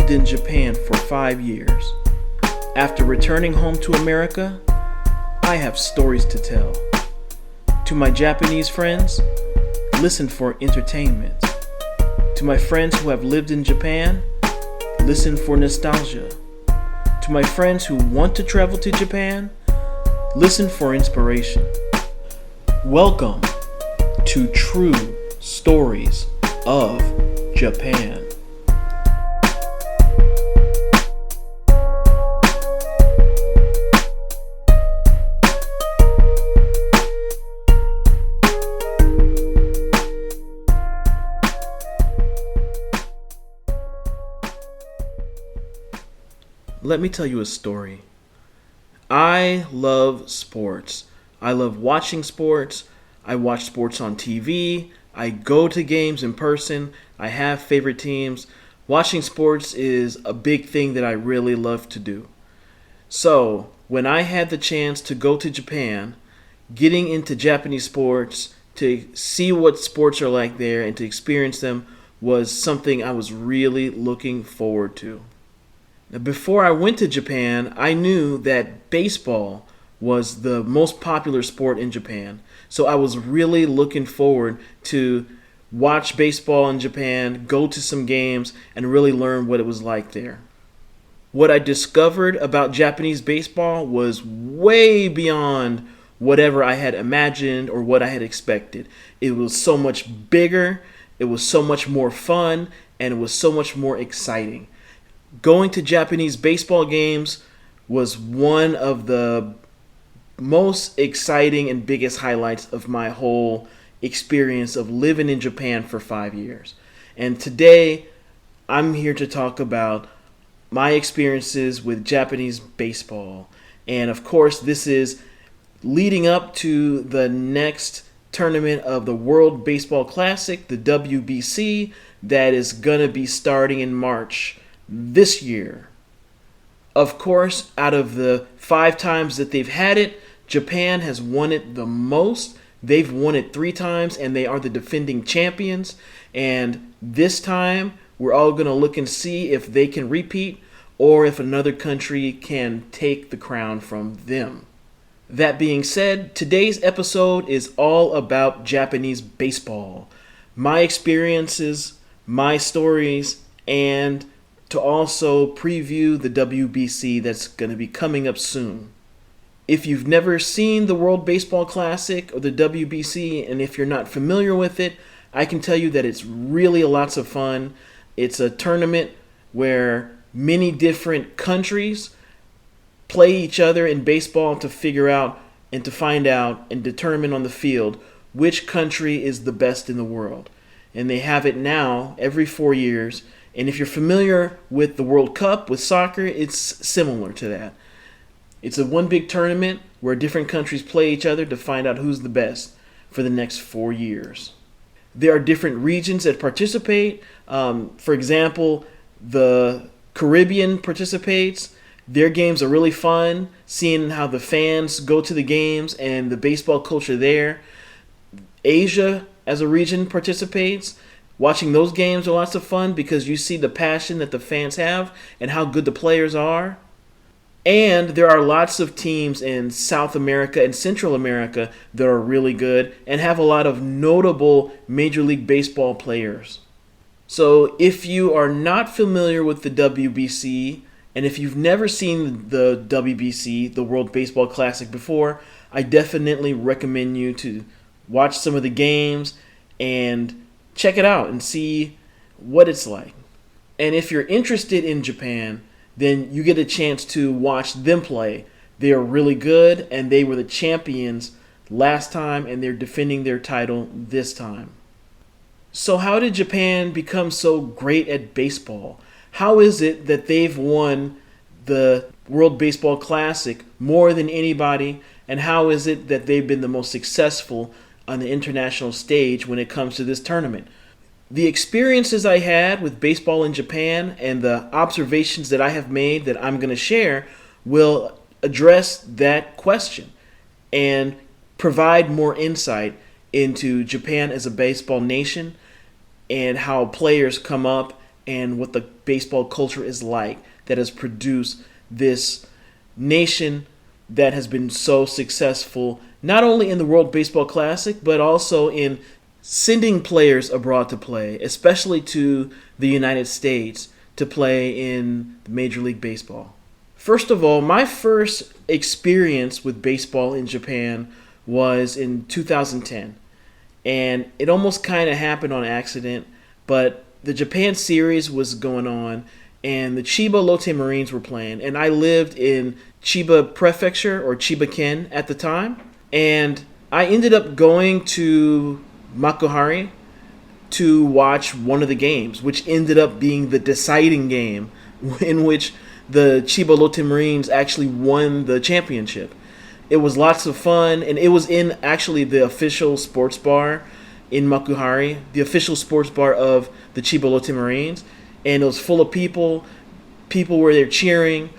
lived in Japan for 5 years. After returning home to America, I have stories to tell. To my Japanese friends, listen for entertainment. To my friends who have lived in Japan, listen for nostalgia. To my friends who want to travel to Japan, listen for inspiration. Welcome to True Stories of Japan. Let me tell you a story. I love sports. I love watching sports. I watch sports on TV. I go to games in person. I have favorite teams. Watching sports is a big thing that I really love to do. So, when I had the chance to go to Japan, getting into Japanese sports, to see what sports are like there and to experience them was something I was really looking forward to. Now, before I went to Japan, I knew that baseball was the most popular sport in Japan. So I was really looking forward to watch baseball in Japan, go to some games, and really learn what it was like there. What I discovered about Japanese baseball was way beyond whatever I had imagined or what I had expected. It was so much bigger, it was so much more fun, and it was so much more exciting. Going to Japanese baseball games was one of the most exciting and biggest highlights of my whole experience of living in Japan for 5 years. And today, I'm here to talk about my experiences with Japanese baseball. And of course, this is leading up to the next tournament of the World Baseball Classic, the WBC, that is going to be starting in March this year. Of course, out of the 5 times that they've had it, Japan has won it the most. They've won it 3 times, and they are the defending champions. And this time, we're all going to look and see if they can repeat or if another country can take the crown from them. That being said, today's episode is all about Japanese baseball. My experiences, my stories, and to also preview the WBC that's going to be coming up soon. If you've never seen the World Baseball Classic or the WBC, and if you're not familiar with it, I can tell you that it's really lots of fun. It's a tournament where many different countries play each other in baseball to figure out and to find out and determine on the field which country is the best in the world. And they have it now every 4 years. And if you're familiar with the World Cup, with soccer, it's similar to that. It's a one big tournament where different countries play each other to find out who's the best for the next 4 years. There are different regions that participate. For example, the Caribbean participates. Their games are really fun, seeing how the fans go to the games and the baseball culture there. Asia, as a region, participates. Watching those games are lots of fun because you see the passion that the fans have and how good the players are. And there are lots of teams in South America and Central America that are really good and have a lot of notable Major League Baseball players. So if you are not familiar with the WBC, and if you've never seen the WBC, the World Baseball Classic, before, I definitely recommend you to watch some of the games and check it out and see what it's like. And if you're interested in Japan, then you get a chance to watch them play. They are really good, and they were the champions last time, and they're defending their title this time. So how did Japan become so great at baseball? How is it that they've won the World Baseball Classic more than anybody, and how is it that they've been the most successful on the international stage when it comes to this tournament? The experiences I had with baseball in Japan and the observations that I have made that I'm going to share will address that question and provide more insight into Japan as a baseball nation and how players come up and what the baseball culture is like that has produced this nation that has been so successful, not only in the World Baseball Classic, but also in sending players abroad to play, especially to the United States to play in Major League Baseball. First of all, my first experience with baseball in Japan was in 2010. And it almost kind of happened on accident, but the Japan series was going on, and the Chiba Lotte Marines were playing. And I lived in Chiba Prefecture, or Chiba-ken at the time. And I ended up going to Makuhari to watch one of the games, which ended up being the deciding game in which the Chiba Lotte Marines actually won the championship. It was lots of fun, and it was in actually the official sports bar in Makuhari, the official sports bar of the Chiba Lotte Marines, and it was full of people. People were there cheering.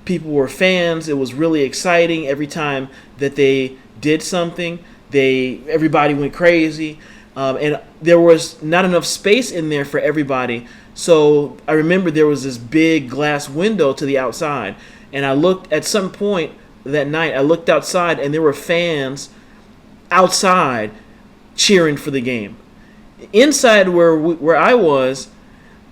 People were fans. It was really exciting. Every time that they did something, everybody went crazy, and there was not enough space in there for everybody. So I remember there was this big glass window to the outside, and I looked at some point that night. I looked outside, and there were fans outside cheering for the game. Inside where I was,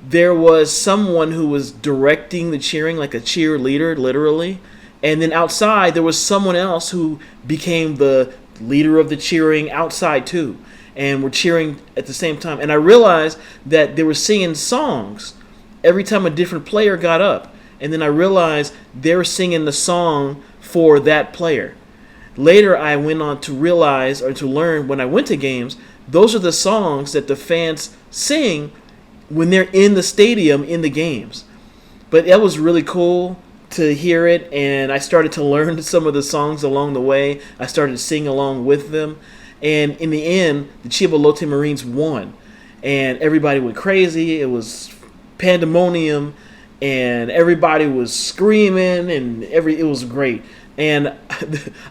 there was someone who was directing the cheering, like a cheerleader, literally. And then outside, there was someone else who became the leader of the cheering outside too, and were cheering at the same time. And I realized that they were singing songs every time a different player got up. And then I realized they were singing the song for that player. Later, I went on to realize, or to learn when I went to games, those are the songs that the fans sing when they're in the stadium in the games. But that was really cool to hear it, and I started to learn some of the songs along the way. I started to sing along with them, and in the end, the Chiba Lotte Marines won, and everybody went crazy. It was pandemonium, and everybody was screaming, and it was great. And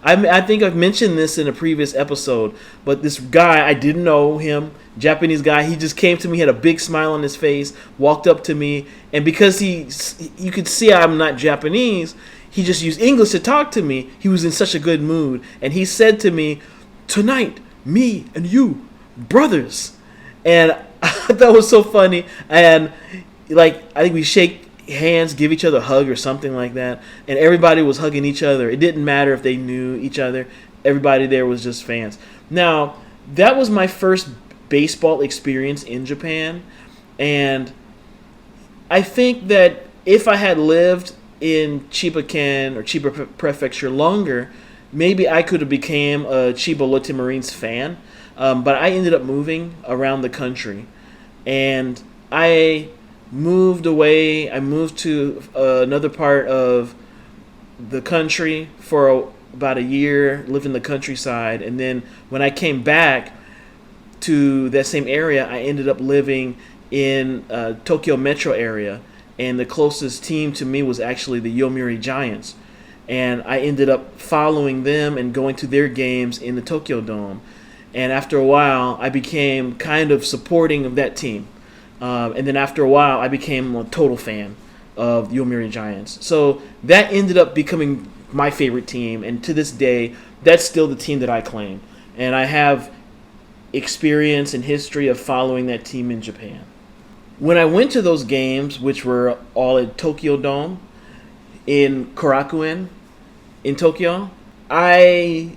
I think I've mentioned this in a previous episode, but this guy, I didn't know him, Japanese guy, he just came to me, had a big smile on his face, walked up to me, and because you could see I'm not Japanese, he just used English to talk to me. He was in such a good mood, and he said to me, "Tonight, me and you, brothers." And I thought that was so funny, and I think we shake hands, give each other a hug or something like that, and everybody was hugging each other. It didn't matter if they knew each other. Everybody there was just fans. Now, that was my first baseball experience in Japan, and I think that if I had lived in Chiba-ken or Chiba Prefecture longer, maybe I could have became a Chiba Lotte Marines fan, but I ended up moving around the country, and I moved away. I moved to another part of the country for about a year, lived in the countryside, and then when I came back to that same area, I ended up living in Tokyo metro area, and the closest team to me was actually the Yomiuri Giants, and I ended up following them and going to their games in the Tokyo Dome, and after a while, I became kind of supporting of that team. And then after a while, I became a total fan of the Yomiuri Giants. So that ended up becoming my favorite team. And to this day, that's still the team that I claim. And I have experience and history of following that team in Japan. When I went to those games, which were all at Tokyo Dome, in Korakuen, in Tokyo, I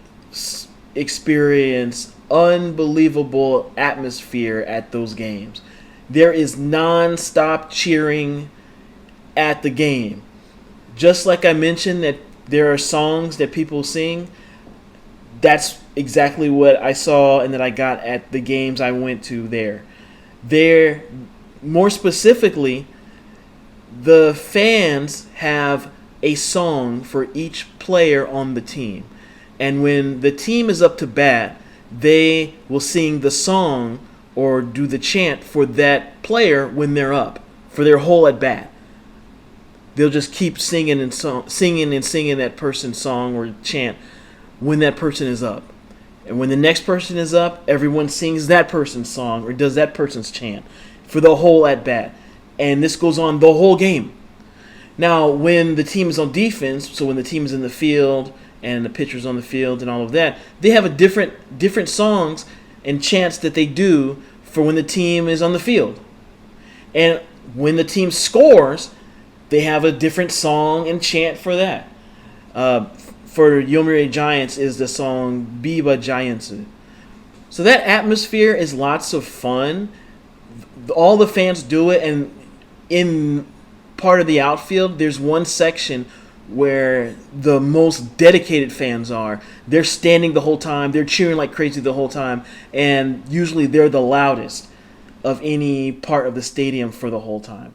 experienced unbelievable atmosphere at those games. There is non-stop cheering at the game. Just like I mentioned that there are songs that people sing, that's exactly what I saw and that I got at the games I went to there. There, more specifically, the fans have a song for each player on the team. And when the team is up to bat, they will sing the song or do the chant for that player when they're up, for their whole at bat. They'll just keep singing and singing that person's song or chant when that person is up. And when the next person is up, everyone sings that person's song or does that person's chant for the whole at bat. And this goes on the whole game. Now, when the team is on defense, so when the team is in the field and the pitcher's on the field and all of that, they have a different songs and chants that they do for when the team is on the field. And when the team scores, they have a different song and chant for that. For Yomiuri Giants is the song Biba Giants. So that atmosphere is lots of fun. All the fans do it, and in part of the outfield, there's one section where the most dedicated fans are. They're standing the whole time. They're cheering like crazy the whole time. And usually they're the loudest of any part of the stadium for the whole time.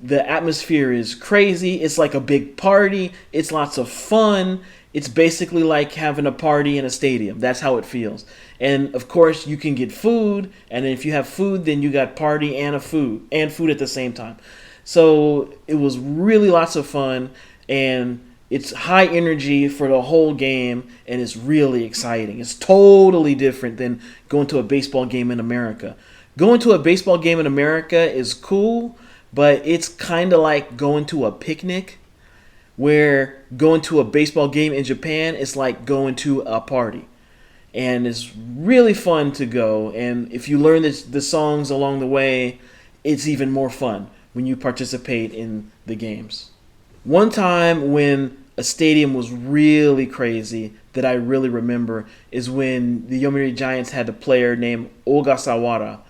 The atmosphere is crazy. It's like a big party. It's lots of fun. It's basically like having a party in a stadium. That's how it feels. And of course, you can get food. And if you have food, then you got party and food at the same time. So it was really lots of fun, and it's high energy for the whole game, and it's really exciting. It's totally different than going to a baseball game in America. Going to a baseball game in America is cool, but it's kind of like going to a picnic, where going to a baseball game in Japan is like going to a party. And it's really fun to go, and if you learn the songs along the way, it's even more fun when you participate in the games. One time when a stadium was really crazy that I really remember is when the Yomiuri Giants had a player named Ogasawara,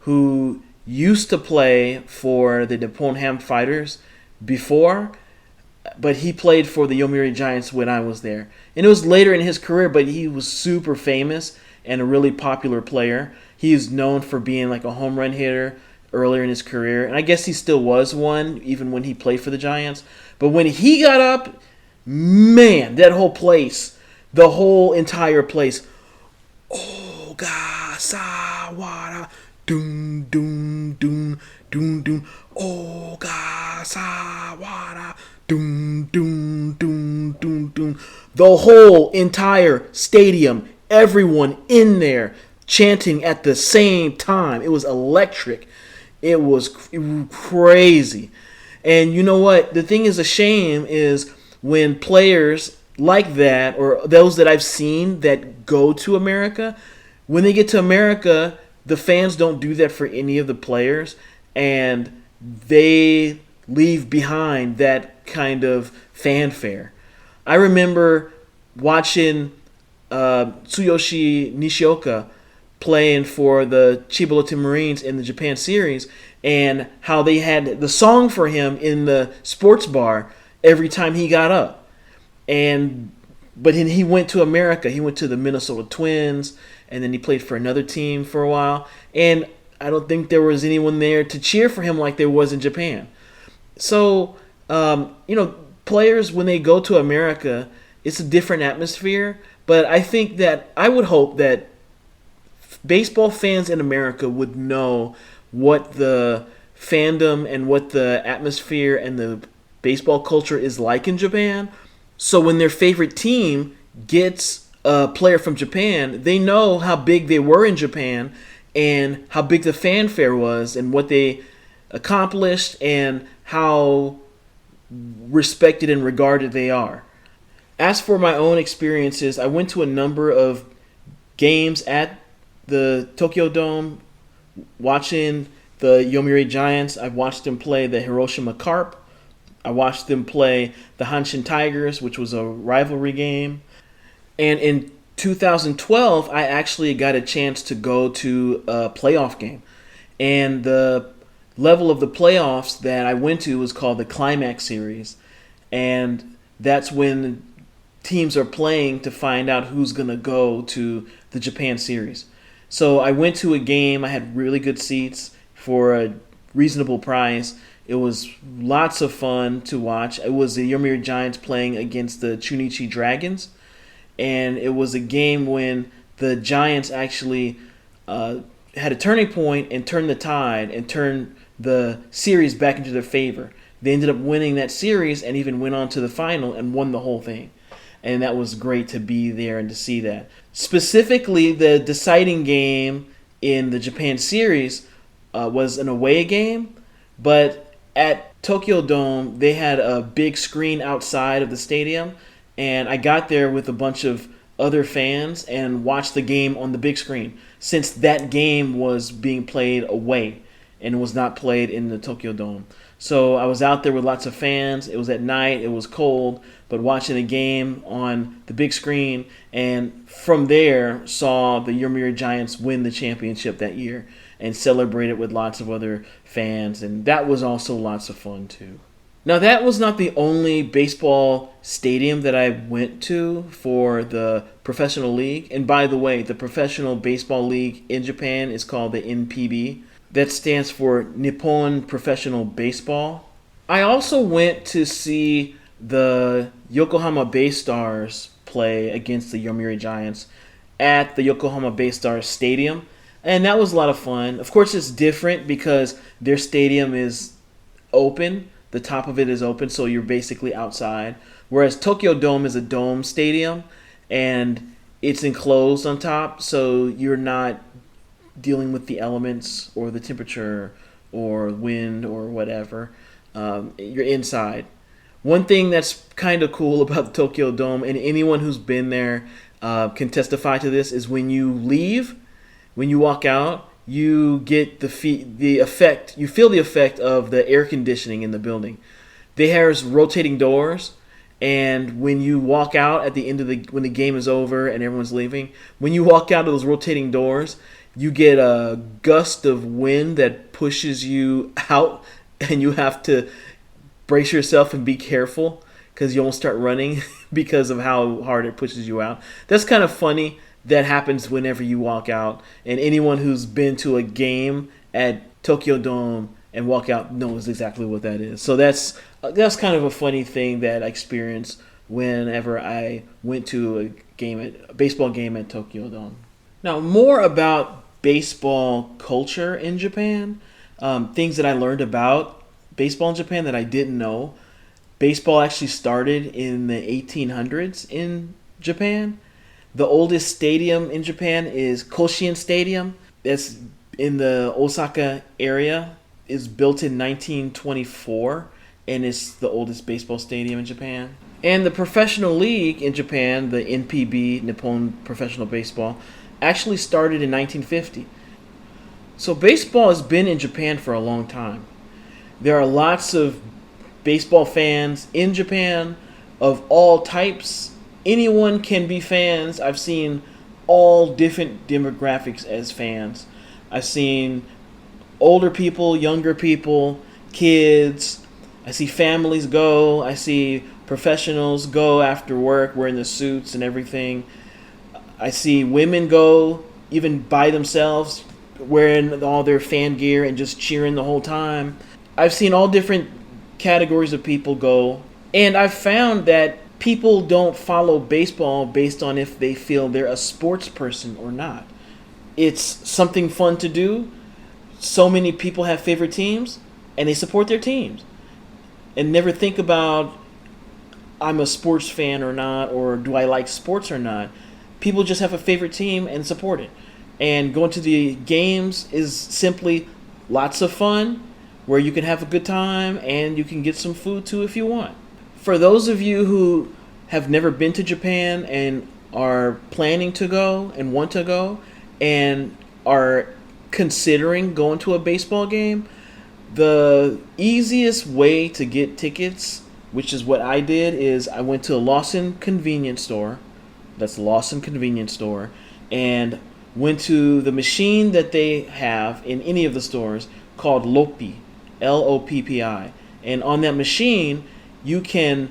who used to play for the Nippon Ham Fighters before, but he played for the Yomiuri Giants when I was there. And it was later in his career, but he was super famous and a really popular player. He is known for being like a home run hitter earlier in his career, and I guess he still was one even when he played for the Giants. But when he got up, man, that whole place, the whole entire place, Ogasawara, doom, doom, doom, doom, doom, Ogasawara, doom, doom, doom, doom, doom. The whole entire stadium, everyone in there chanting at the same time. It was electric. It was crazy. And you know what? The thing is a shame is when players like that, or those that I've seen that go to America, when they get to America, the fans don't do that for any of the players, and they leave behind that kind of fanfare. I remember watching Tsuyoshi Nishioka playing for the Chiba Lotte Marines in the Japan series, and how they had the song for him in the sports bar every time he got up. But he went to America. He went to the Minnesota Twins, and then he played for another team for a while. And I don't think there was anyone there to cheer for him like there was in Japan. So, players, when they go to America, it's a different atmosphere. But I think that I would hope that baseball fans in America would know what the fandom and what the atmosphere and the baseball culture is like in Japan. So when their favorite team gets a player from Japan, they know how big they were in Japan and how big the fanfare was and what they accomplished and how respected and regarded they are. As for my own experiences, I went to a number of games at the Tokyo Dome watching the Yomiuri Giants. I watched them play the Hiroshima Carp. I watched them play the Hanshin Tigers, which was a rivalry game. And in 2012, I actually got a chance to go to a playoff game. And the level of the playoffs that I went to was called the Climax Series. And that's when teams are playing to find out who's going to go to the Japan series. So I went to a game. I had really good seats for a reasonable price. It was lots of fun to watch. It was the Yomiuri Giants playing against the Chunichi Dragons. And it was a game when the Giants actually had a turning point and turned the tide and turned the series back into their favor. They ended up winning that series and even went on to the final and won the whole thing. And that was great to be there and to see that. Specifically, the deciding game in the Japan series was an away game But at Tokyo Dome, they had a big screen outside of the stadium, and I got there with a bunch of other fans and watched the game on the big screen, since that game was being played away and was not played in the Tokyo Dome. So I was out there with lots of fans. It was at night, it was cold, but watching the game on the big screen, and from there saw the Yomiuri Giants win the championship that year and celebrate it with lots of other fans, and that was also lots of fun too. Now, that was not the only baseball stadium that I went to for the professional league. And by the way, the professional baseball league in Japan is called the NPB. That stands for Nippon Professional Baseball. I also went to see the Yokohama Bay Stars play against the Yomiuri Giants at the Yokohama Bay Stars Stadium. And that was a lot of fun. Of course, it's different because their stadium is open. The top of it is open, so you're basically outside. Whereas Tokyo Dome is a dome stadium, and it's enclosed on top, so you're not dealing with the elements or the temperature or wind or whatever. You're inside. One thing that's kind of cool about the Tokyo Dome, and anyone who's been there can testify to this, is when you leave, when you walk out, you get the effect. You feel the effect of the air conditioning in the building. They have rotating doors, and when you walk out at the end of when the game is over and everyone's leaving, when you walk out of those rotating doors, you get a gust of wind that pushes you out, and you have to brace yourself and be careful because you won't start running because of how hard it pushes you out. That's kind of funny. That happens whenever you walk out, and anyone who's been to a game at Tokyo Dome and walk out knows exactly what that is. So that's kind of a funny thing that I experienced whenever I went to a baseball game at Tokyo Dome. Now, more about baseball culture in Japan, things that I learned about baseball in Japan that I didn't know. Baseball actually started in the 1800s in Japan. The oldest stadium in Japan is Koshien Stadium. That's in the Osaka area. It's built in 1924, and it's the oldest baseball stadium in Japan. And the professional league in Japan, the NPB, Nippon Professional Baseball, actually started in 1950. So baseball has been in Japan for a long time. There are lots of baseball fans in Japan of all types. Anyone can be fans. I've seen all different demographics as fans. I've seen older people, younger people, kids. I see families go. I see professionals go after work wearing the suits and everything. I see women go even by themselves wearing all their fan gear and just cheering the whole time. I've seen all different categories of people go. And I've found that people don't follow baseball based on if they feel they're a sports person or not. It's something fun to do. So many people have favorite teams, and they support their teams. And never think about, I'm a sports fan or not, or do I like sports or not. People just have a favorite team and support it. And going to the games is simply lots of fun, where you can have a good time, and you can get some food too if you want. For those of you who have never been to Japan and are planning to go and want to go and are considering going to a baseball game, the easiest way to get tickets, which is what I did, is I went to a Lawson convenience store. That's Lawson convenience store, and went to the machine that they have in any of the stores called Loppi, Loppi. And on that machine, you can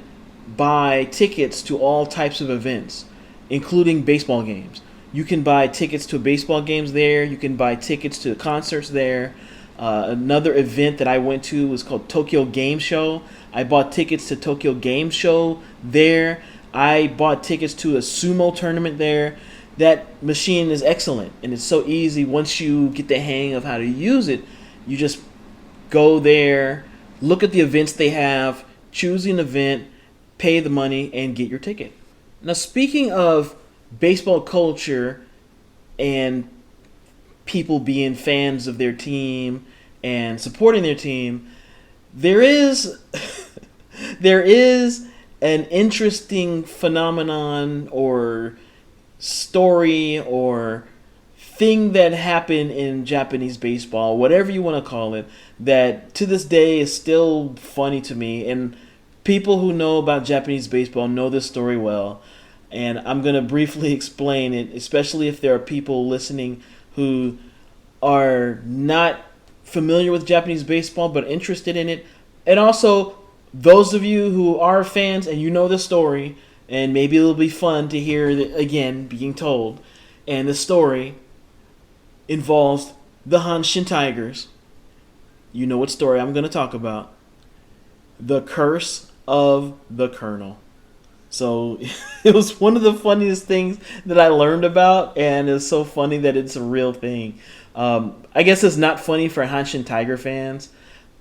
buy tickets to all types of events, including baseball games. You can buy tickets to baseball games there. You can buy tickets to concerts there. Another event that I went to was called Tokyo Game Show. I bought tickets to Tokyo Game Show there. I bought tickets to a sumo tournament there. That machine is excellent, and it's so easy. Once you get the hang of how to use it, you just go there, look at the events they have, choose an event, pay the money, and get your ticket. Now, speaking of baseball culture and people being fans of their team and supporting their team, there is there is an interesting phenomenon or story or thing that happened in Japanese baseball, whatever you want to call it, that to this day is still funny to me. And people who know about Japanese baseball know this story well. And I'm going to briefly explain it, especially if there are people listening who are not familiar with Japanese baseball but interested in it. And also, those of you who are fans and you know the story, and maybe it'll be fun to hear it again being told. And the story involves the Hanshin Tigers. You know what story I'm going to talk about. The Curse of the Colonel. So it was one of the funniest things that I learned about, and it's so funny that it's a real thing. I guess it's not funny for Hanshin Tiger fans.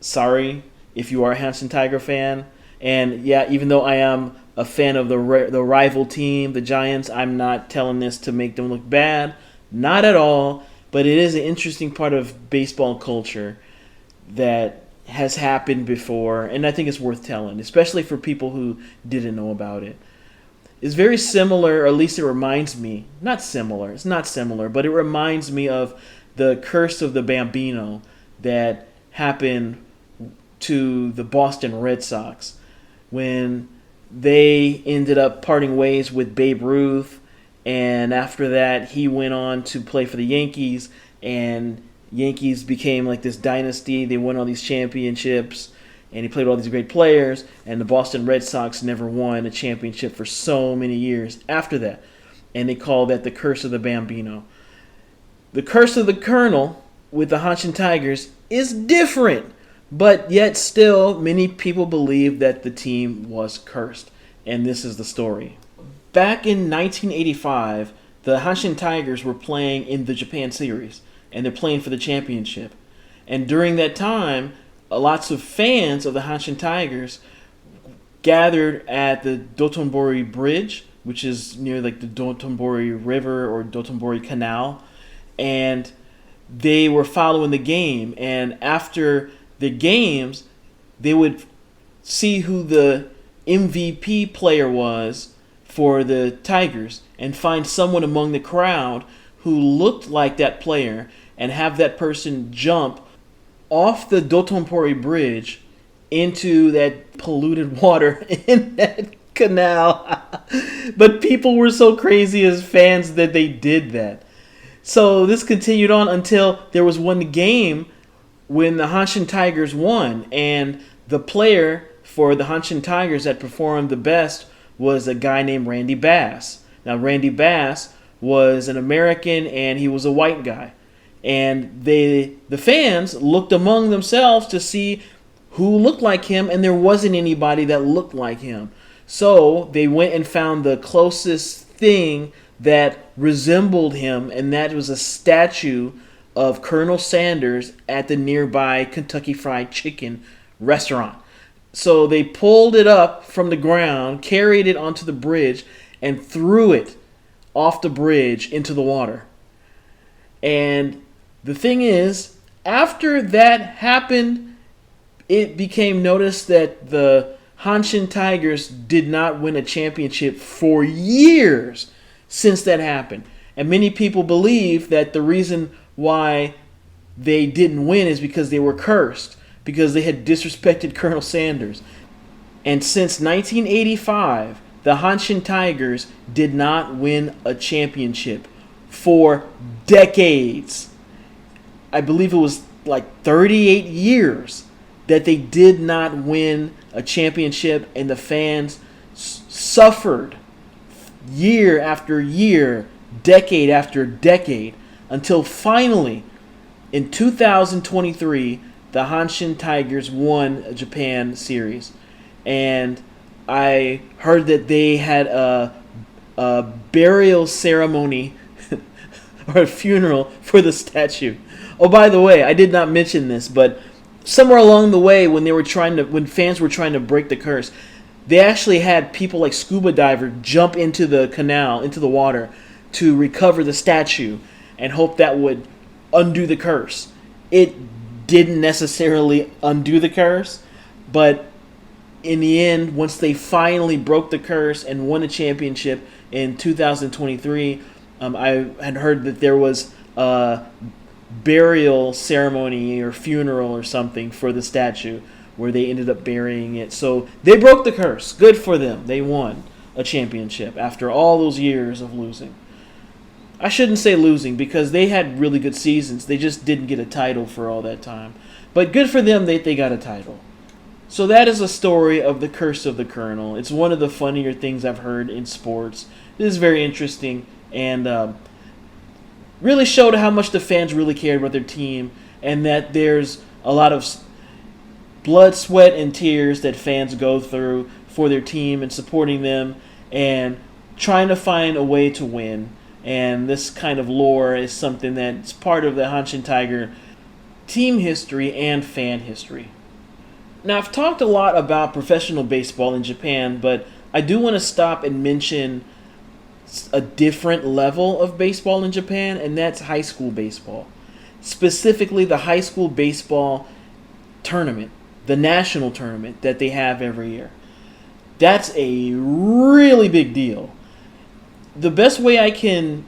Sorry if you are a Hanshin Tiger fan. And yeah, even though I am a fan of the rival team, the Giants, I'm not telling this to make them look bad. Not at all. But it is an interesting part of baseball culture that has happened before, and I think it's worth telling, especially for people who didn't know about it. It's very similar, or at least it reminds me, not similar, it's not similar, but it reminds me of the Curse of the Bambino that happened to the Boston Red Sox when they ended up parting ways with Babe Ruth. And after that, he went on to play for the Yankees, and Yankees became like this dynasty. They won all these championships, and he played with all these great players, and the Boston Red Sox never won a championship for so many years after that. And they called that the Curse of the Bambino. The Curse of the Colonel with the Hanshin Tigers is different, but yet still many people believe that the team was cursed, and this is the story. Back in 1985, the Hanshin Tigers were playing in the Japan Series, and they're playing for the championship. And during that time, lots of fans of the Hanshin Tigers gathered at the Dotonbori Bridge, which is near like the Dotonbori River or Dotonbori Canal, and they were following the game. And after the games, they would see who the MVP player was for the Tigers and find someone among the crowd who looked like that player and have that person jump off the Dotonbori Bridge into that polluted water in that canal. But people were so crazy as fans that they did that. So this continued on until there was one game when the Hanshin Tigers won, and the player for the Hanshin Tigers that performed the best was a guy named Randy Bass. Now, Randy Bass was an American, and he was a white guy. And the fans looked among themselves to see who looked like him, and there wasn't anybody that looked like him. So they went and found the closest thing that resembled him, and that was a statue of Colonel Sanders at the nearby Kentucky Fried Chicken restaurant. So they pulled it up from the ground, carried it onto the bridge, and threw it off the bridge into the water. And the thing is, after that happened, it became noticed that the Hanshin Tigers did not win a championship for years since that happened. And many people believe that the reason why they didn't win is because they were cursed, because they had disrespected Colonel Sanders. And since 1985, the Hanshin Tigers did not win a championship for decades. I believe it was like 38 years that they did not win a championship, and the fans suffered year after year, decade after decade, until finally, in 2023, the Hanshin Tigers won a Japan series. And I heard that they had a burial ceremony or a funeral for the statue. Oh, by the way, I did not mention this, but somewhere along the way, when fans were trying to break the curse, they actually had people like scuba diver jump into the canal, into the water, to recover the statue and hope that would undo the curse. It didn't necessarily undo the curse, but in the end, once they finally broke the curse and won a championship in 2023, I had heard that there was a burial ceremony or funeral or something for the statue where they ended up burying it. So they broke the curse. Good for them. They won a championship after all those years of losing. I shouldn't say losing because they had really good seasons. They just didn't get a title for all that time. But good for them that they got a title. So that is a story of the curse of the Colonel. It's one of the funnier things I've heard in sports. It is very interesting and really showed how much the fans really cared about their team and that there's a lot of blood, sweat, and tears that fans go through for their team and supporting them and trying to find a way to win. And this kind of lore is something that's part of the Hanshin Tiger team history and fan history. Now, I've talked a lot about professional baseball in Japan, but I do want to stop and mention a different level of baseball in Japan, and that's high school baseball. Specifically, the high school baseball tournament, the national tournament that they have every year. That's a really big deal. The best way I can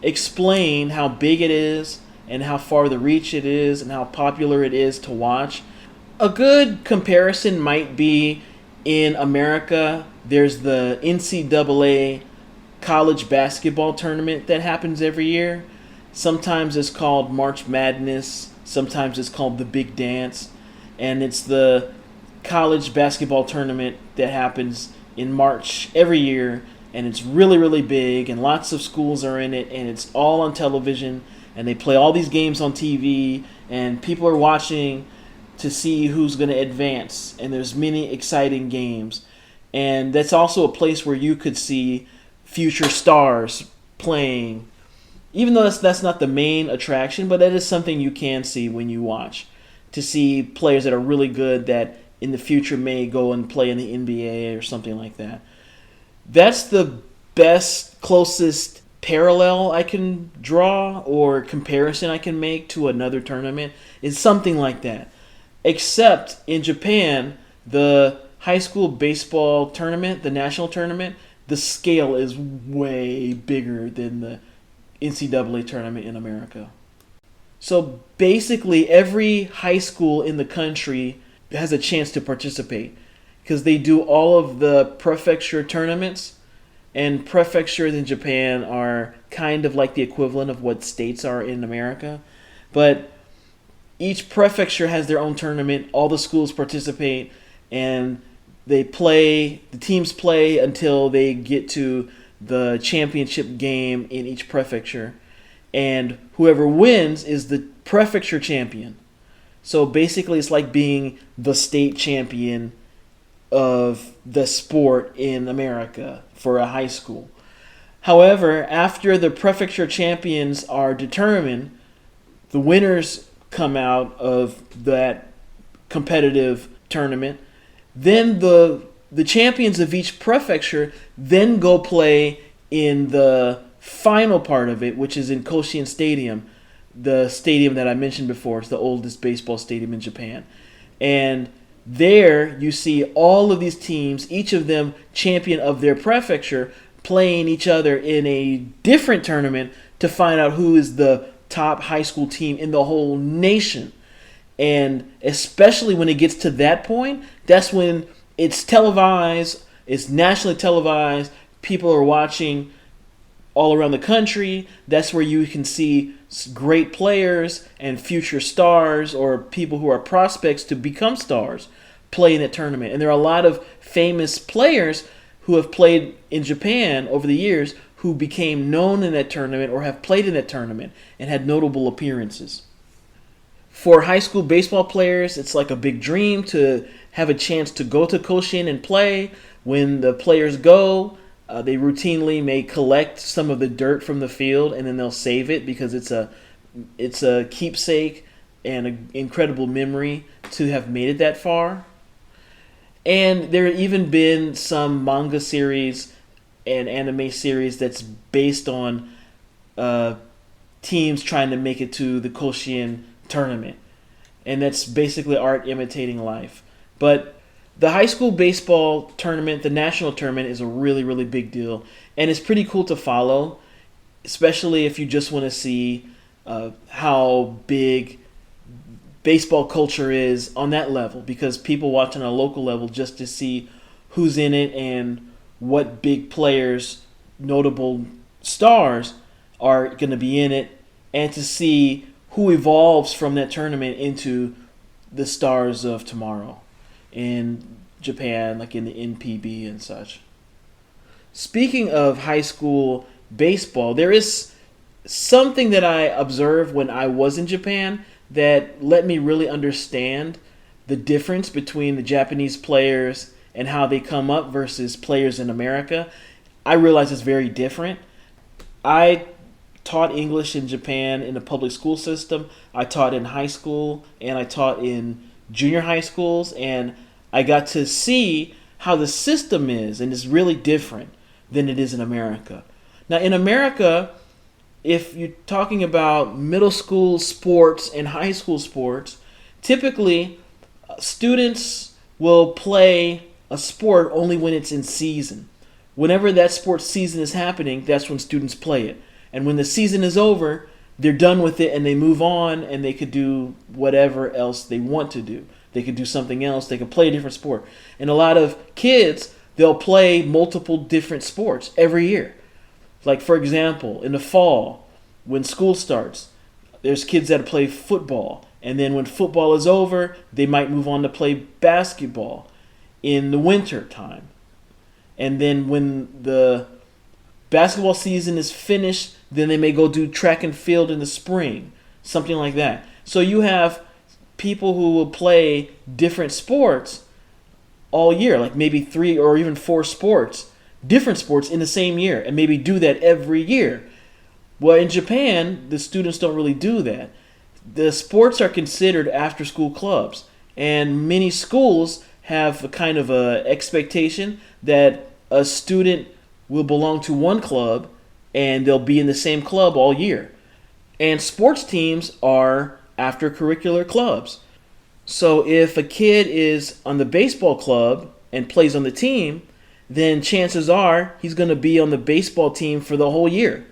explain how big it is and how far the reach it is and how popular it is to watch, a good comparison might be in America, there's the NCAA college basketball tournament that happens every year. Sometimes it's called March Madness, sometimes it's called the Big Dance, and it's the college basketball tournament that happens in March every year, and it's really, really big, and lots of schools are in it, and it's all on television, and they play all these games on TV, and people are watching to see who's going to advance, and there's many exciting games. And that's also a place where you could see future stars playing, even though that's not the main attraction, but that is something you can see when you watch, to see players that are really good that in the future may go and play in the NBA or something like that. That's the best, closest parallel I can draw or comparison I can make to another tournament is something like that. Except in Japan, the high school baseball tournament, the national tournament, the scale is way bigger than the NCAA tournament in America. So basically every high school in the country has a chance to participate because they do all of the prefecture tournaments, and prefectures in Japan are kind of like the equivalent of what states are in America. But each prefecture has their own tournament, all the schools participate, and the teams play until they get to the championship game in each prefecture. And whoever wins is the prefecture champion. So basically it's like being the state champion of the sport in America for a high school. However, after the prefecture champions are determined, the winners come out of that competitive tournament. Then the champions of each prefecture then go play in the final part of it, which is in Koshien Stadium, the stadium that I mentioned before. It's the oldest baseball stadium in Japan. And there you see all of these teams, each of them champion of their prefecture, playing each other in a different tournament to find out who is the top high school team in the whole nation. And especially when it gets to that point, that's when it's televised, it's nationally televised, people are watching all around the country. That's where you can see great players and future stars or people who are prospects to become stars play in that tournament. And there are a lot of famous players who have played in Japan over the years who became known in that tournament or have played in that tournament and had notable appearances. For high school baseball players, it's like a big dream to have a chance to go to Koshien and play. When the players go, they routinely may collect some of the dirt from the field and then they'll save it because it's a keepsake and an incredible memory to have made it that far. And there have even been some manga series and anime series that's based on teams trying to make it to the Koshien tournament. And that's basically art imitating life. But the high school baseball tournament, the national tournament, is a really, really big deal. And it's pretty cool to follow, especially if you just want to see how big baseball culture is on that level, because people watch on a local level just to see who's in it and what big players, notable stars, are going to be in it, and to see who evolves from that tournament into the stars of tomorrow in Japan, like in the NPB and such. Speaking of high school baseball, there is something that I observed when I was in Japan that let me really understand the difference between the Japanese players and how they come up versus players in America. I realize it's very different. I taught English in Japan in the public school system. I taught in high school and I taught in junior high schools, and I got to see how the system is, and it's really different than it is in America. Now, in America, if you're talking about middle school sports and high school sports, typically students will play a sport only when it's in season. Whenever that sports season is happening, that's when students play it. And when the season is over, they're done with it and they move on, and they could do whatever else they want to do. They could do something else. They could play a different sport. And a lot of kids, they'll play multiple different sports every year. Like, for example, in the fall, when school starts, there's kids that play football. And then when football is over, they might move on to play basketball in the winter time. And then when the basketball season is finished, then they may go do track and field in the spring, something like that. So you have people who will play different sports all year, like maybe 3 or even 4 sports, different sports in the same year, and maybe do that every year. Well, in Japan, the students don't really do that. The sports are considered after-school clubs, and many schools have a kind of a expectation that a student will belong to one club and they'll be in the same club all year. And sports teams are after-curricular clubs. So if a kid is on the baseball club and plays on the team, then chances are he's going to be on the baseball team for the whole year.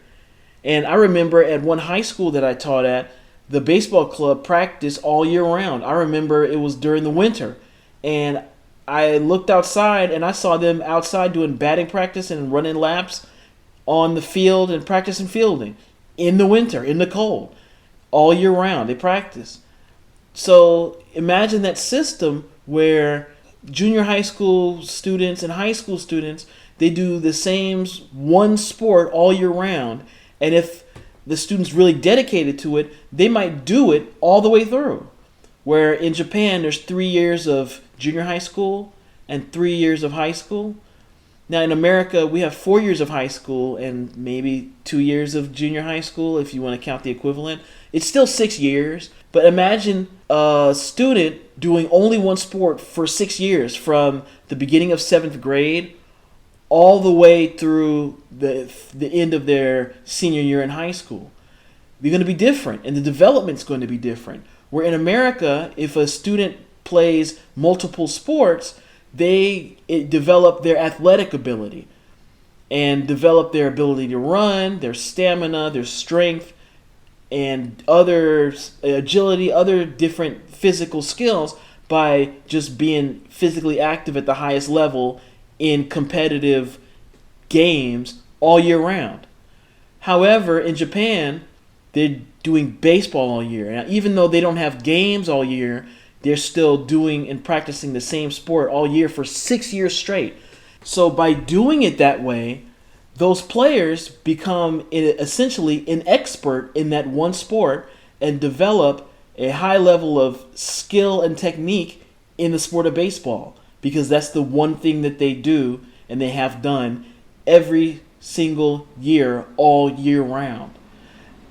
And I remember at one high school that I taught at, the baseball club practiced all year round. I remember it was during the winter, and I looked outside and I saw them outside doing batting practice and running laps on the field and practicing fielding in the winter, in the cold. All year round, they practice. So imagine that system where junior high school students and high school students, they do the same one sport all year round. And if the student's really dedicated to it, they might do it all the way through. Where in Japan, there's 3 years of junior high school and 3 years of high school. Now in America, we have 4 years of high school and maybe 2 years of junior high school if you want to count the equivalent. It's still 6 years, but imagine a student doing only one sport for 6 years, from the beginning of 7th grade all the way through the end of their senior year in high school. They're going to be different, and the development's going to be different. Where in America, if a student plays multiple sports, they develop their athletic ability and develop their ability to run, their stamina, their strength, and other agility, other different physical skills by just being physically active at the highest level in competitive games all year round. However, in Japan, they're doing baseball all year. Now, even though they don't have games all year, they're still doing and practicing the same sport all year for 6 years straight. So by doing it that way, those players become essentially an expert in that one sport and develop a high level of skill and technique in the sport of baseball, because that's the one thing that they do and they have done every single year, all year round.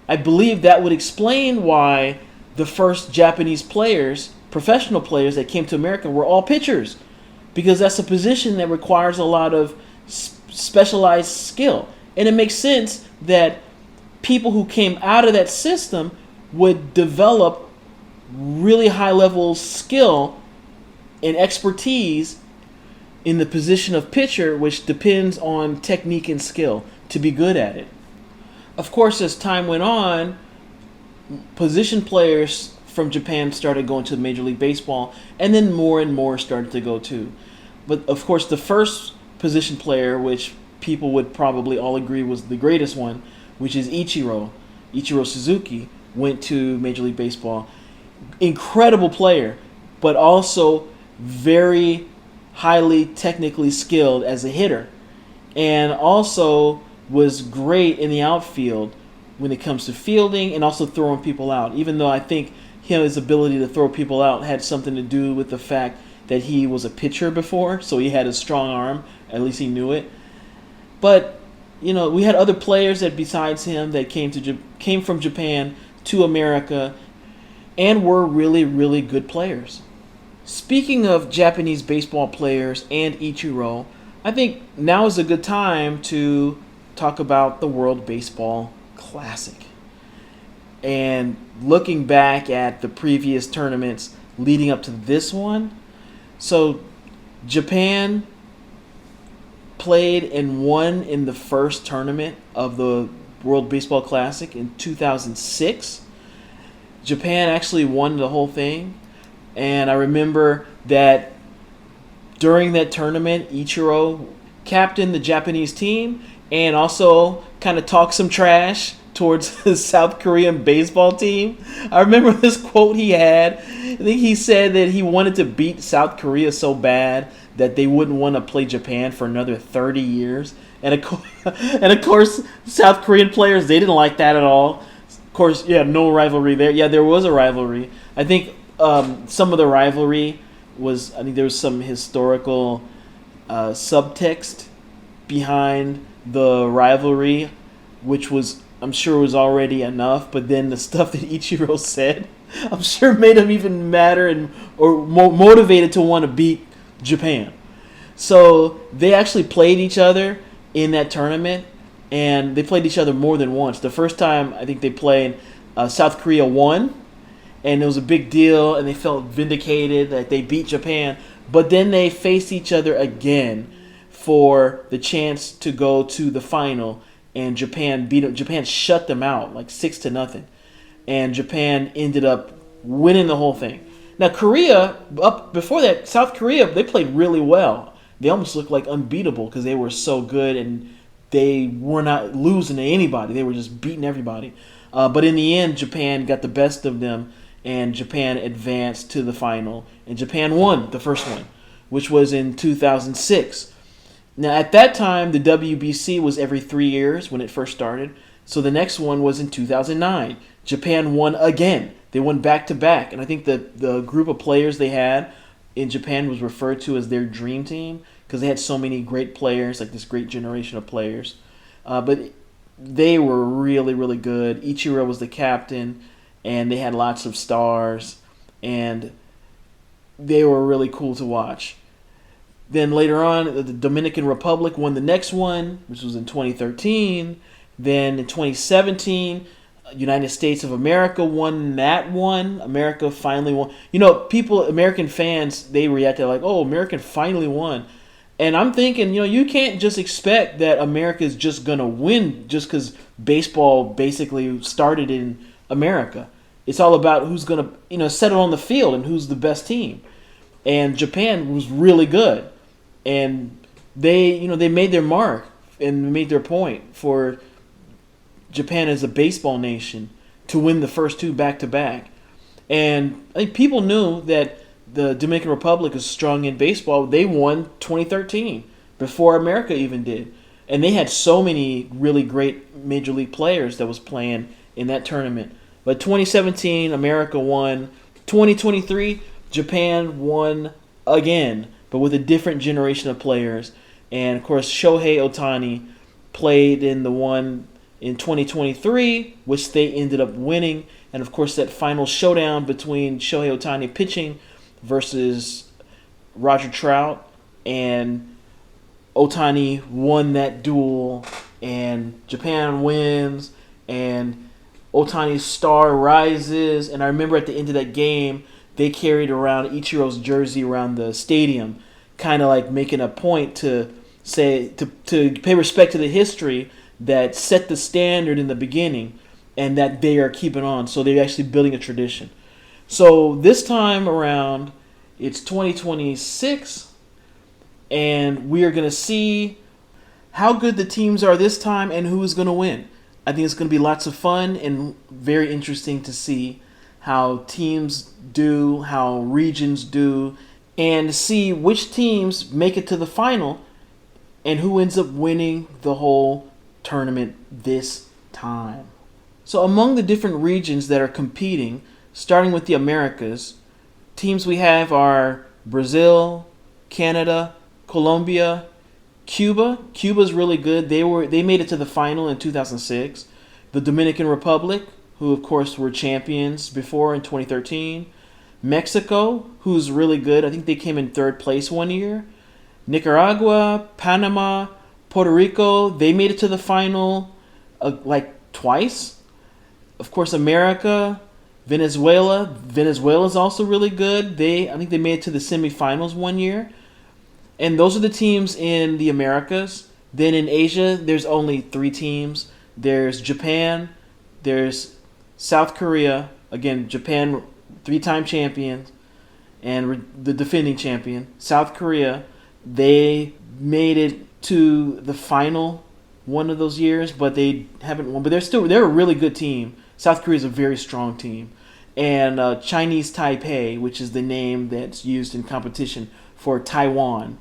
I believe that would explain why the first Japanese players, professional players that came to America, were all pitchers, because that's a position that requires a lot of specialized skill. And it makes sense that people who came out of that system would develop really high level skill and expertise in the position of pitcher, which depends on technique and skill to be good at it. Of course, as time went on, position players from Japan started going to Major League Baseball, and then more and more started to go too. But of course, the first position player, which people would probably all agree was the greatest one, which is Ichiro Suzuki, went to Major League Baseball. Incredible player, but also very highly technically skilled as a hitter, and also was great in the outfield when it comes to fielding and also throwing people out, even though I think his ability to throw people out had something to do with the fact that he was a pitcher before, so he had a strong arm, at least he knew it. But we had other players that besides him that came from Japan to America and were really, really good players. Speaking of Japanese baseball players and Ichiro, I think now is a good time to talk about the World Baseball Classic. And looking back at the previous tournaments leading up to this one, so Japan played and won in the first tournament of the World Baseball Classic in 2006. Japan actually won the whole thing. And I remember that during that tournament, Ichiro captained the Japanese team and also kind of talked some trash towards the South Korean baseball team. I remember this quote he had. I think he said that he wanted to beat South Korea so bad that they wouldn't want to play Japan for another 30 years. And of course, South Korean players, they didn't like that at all. Of course, no rivalry there. Yeah, there was a rivalry. I think some of the rivalry was, there was some historical subtext behind the rivalry, which was, I'm sure, was already enough. But then the stuff that Ichiro said, I'm sure made him even madder or more motivated to want to beat Japan. So they actually played each other in that tournament, and they played each other more than once. The first time I think they played, South Korea won, and it was a big deal, and they felt vindicated that they beat Japan. But then they faced each other again for the chance to go to the final, and Japan beat them. Japan shut them out like 6-0, and Japan ended up winning the whole thing. Now Korea, up before that, South Korea, they played really well. They almost looked like unbeatable because they were so good and they were not losing to anybody. They were just beating everybody. But in the end, Japan got the best of them, and Japan advanced to the final. And Japan won the first one, which was in 2006. Now, at that time, the WBC was every 3 years when it first started. So the next one was in 2009. Japan won again. They won back-to-back. And I think the group of players they had in Japan was referred to as their dream team because they had so many great players, like this great generation of players. But they were really, really good. Ichiro was the captain, and they had lots of stars, and they were really cool to watch. Then later on, the Dominican Republic won the next one, which was in 2013. Then in 2017, United States of America won that one. America finally won. American fans, they reacted like, oh, America finally won. And I'm thinking, you can't just expect that America is just going to win just because baseball basically started in America. It's all about who's going to, settle on the field and who's the best team. And Japan was really good. And they made their mark and made their point for Japan as a baseball nation to win the first two back-to-back. And I think people knew that the Dominican Republic is strong in baseball. They won 2013 before America even did. And they had so many really great major league players that was playing in that tournament. But 2017, America won. 2023, Japan won again, but with a different generation of players. And, of course, Shohei Ohtani played in the one in 2023, which they ended up winning. And, of course, that final showdown between Shohei Ohtani pitching versus Roger Trout, and Ohtani won that duel, and Japan wins, and Otani's star rises, and I remember at the end of that game, they carried around Ichiro's jersey around the stadium, kind of like making a point to say to pay respect to the history that set the standard in the beginning, and that they are keeping on. So they're actually building a tradition. So this time around, it's 2026, and we are going to see how good the teams are this time and who is going to win. I think it's going to be lots of fun and very interesting to see how teams do, how regions do, and see which teams make it to the final and who ends up winning the whole tournament this time. So among the different regions that are competing, starting with the Americas, teams we have are Brazil, Canada, Colombia, Cuba. Cuba's really good. They made it to the final in 2006. The Dominican Republic, who of course were champions before in 2013. Mexico, who's really good. I think they came in third place one year. Nicaragua, Panama, Puerto Rico, they made it to the final like twice. Of course, America, Venezuela. Venezuela's also really good. I think they made it to the semifinals one year. And those are the teams in the Americas. Then in Asia, there's only 3 teams. There's Japan, there's South Korea, again, Japan, 3-time champion, and the defending champion. South Korea, they made it to the final one of those years, but they haven't won. But they're a really good team. South Korea is a very strong team. And Chinese Taipei, which is the name that's used in competition for Taiwan.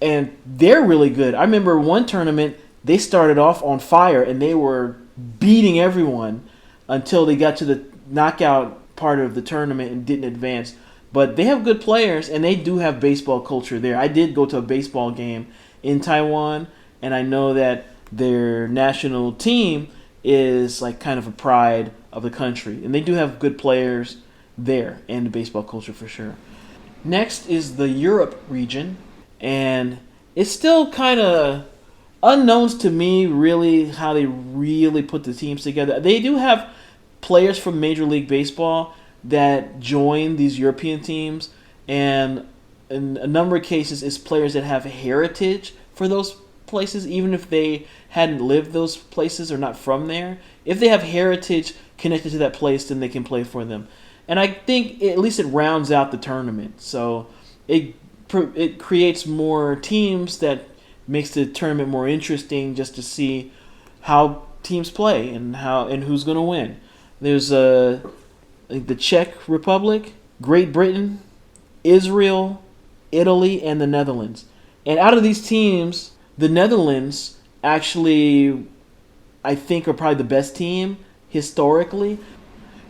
And they're really good. I remember one tournament, they started off on fire, and they were beating everyone until they got to the knockout part of the tournament and didn't advance. But they have good players, and they do have baseball culture there. I did go to a baseball game in Taiwan, and I know that their national team is like kind of a pride of the country. And they do have good players there and the baseball culture for sure. Next is the Europe region, and it's still kind of unknowns to me really how they really put the teams together. They do have players from Major League Baseball that join these European teams, and in a number of cases it's players that have heritage for those places, even if they hadn't lived those places or not from there. If they have heritage connected to that place, then they can play for them. And I think at least it rounds out the tournament. So it creates more teams that makes the tournament more interesting just to see how teams play and who's going to win. There's the Czech Republic, Great Britain, Israel, Italy, and the Netherlands. And out of these teams, the Netherlands actually, I think, are probably the best team historically,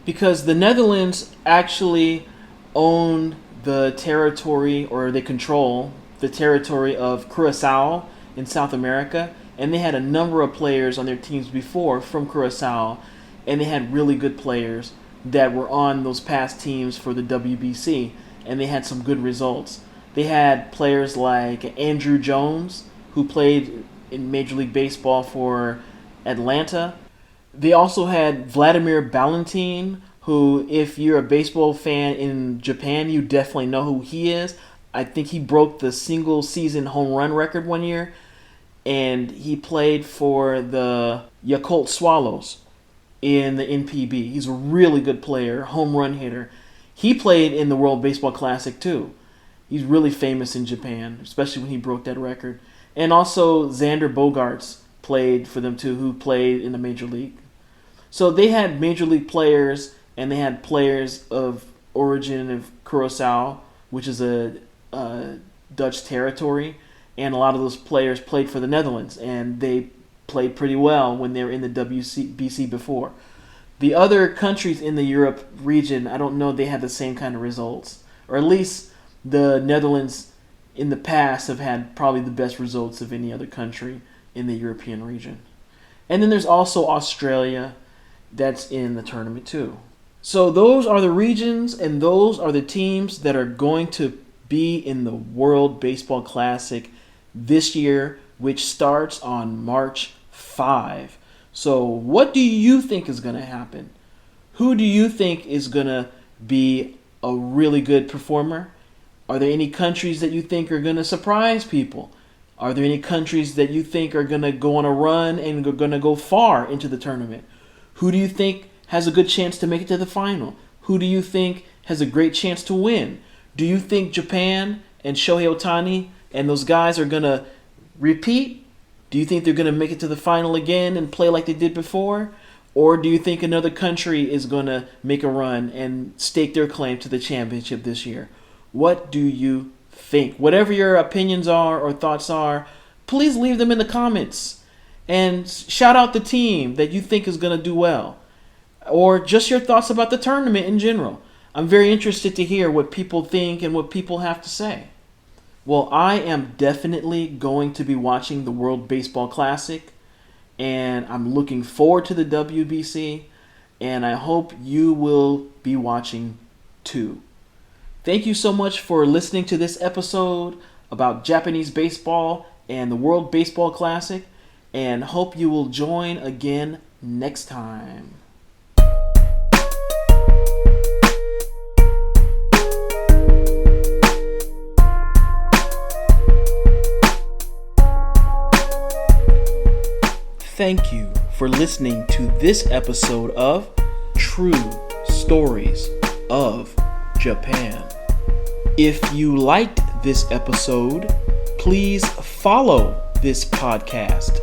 because the Netherlands actually own the territory, or they control the territory of Curacao in South America, and they had a number of players on their teams before from Curacao, and they had really good players that were on those past teams for the WBC, and they had some good results. They had players like Andrew Jones, who played in Major League Baseball for Atlanta. They also had Vladimir Ballantyne, who, if you're a baseball fan in Japan, you definitely know who he is. I think he broke the single-season home run record one year, and he played for the Yakult Swallows in the NPB. He's a really good player, home run hitter. He played in the World Baseball Classic, too. He's really famous in Japan, especially when he broke that record. And also Xander Bogaerts played for them, too, who played in the Major League. So they had Major League players, and they had players of origin of Curacao, which is a Dutch territory, and a lot of those players played for the Netherlands, and they played pretty well when they were in the WBC before. The other countries in the Europe region, I don't know if they had the same kind of results, or at least the Netherlands in the past have had probably the best results of any other country in the European region. And then there's also Australia that's in the tournament too. So those are the regions, and those are the teams that are going to be in the World Baseball Classic this year, which starts on March 5. So what do you think is going to happen? Who do you think is going to be a really good performer? Are there any countries that you think are going to surprise people? Are there any countries that you think are going to go on a run and are going to go far into the tournament? Who do you think has a good chance to make it to the final? Who do you think has a great chance to win? Do you think Japan and Shohei Ohtani and those guys are going to repeat? Do you think they're going to make it to the final again and play like they did before? Or do you think another country is going to make a run and stake their claim to the championship this year? What do you think? Whatever your opinions are or thoughts are, please leave them in the comments. And shout out the team that you think is going to do well. Or just your thoughts about the tournament in general. I'm very interested to hear what people think and what people have to say. Well, I am definitely going to be watching the World Baseball Classic, and I'm looking forward to the WBC, and I hope you will be watching too. Thank you so much for listening to this episode about Japanese baseball and the World Baseball Classic, and hope you will join again next time. Thank you for listening to this episode of True Stories of Japan. If you liked this episode, please follow this podcast.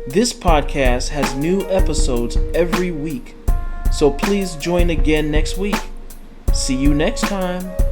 This podcast has new episodes every week, so please join again next week. See you next time.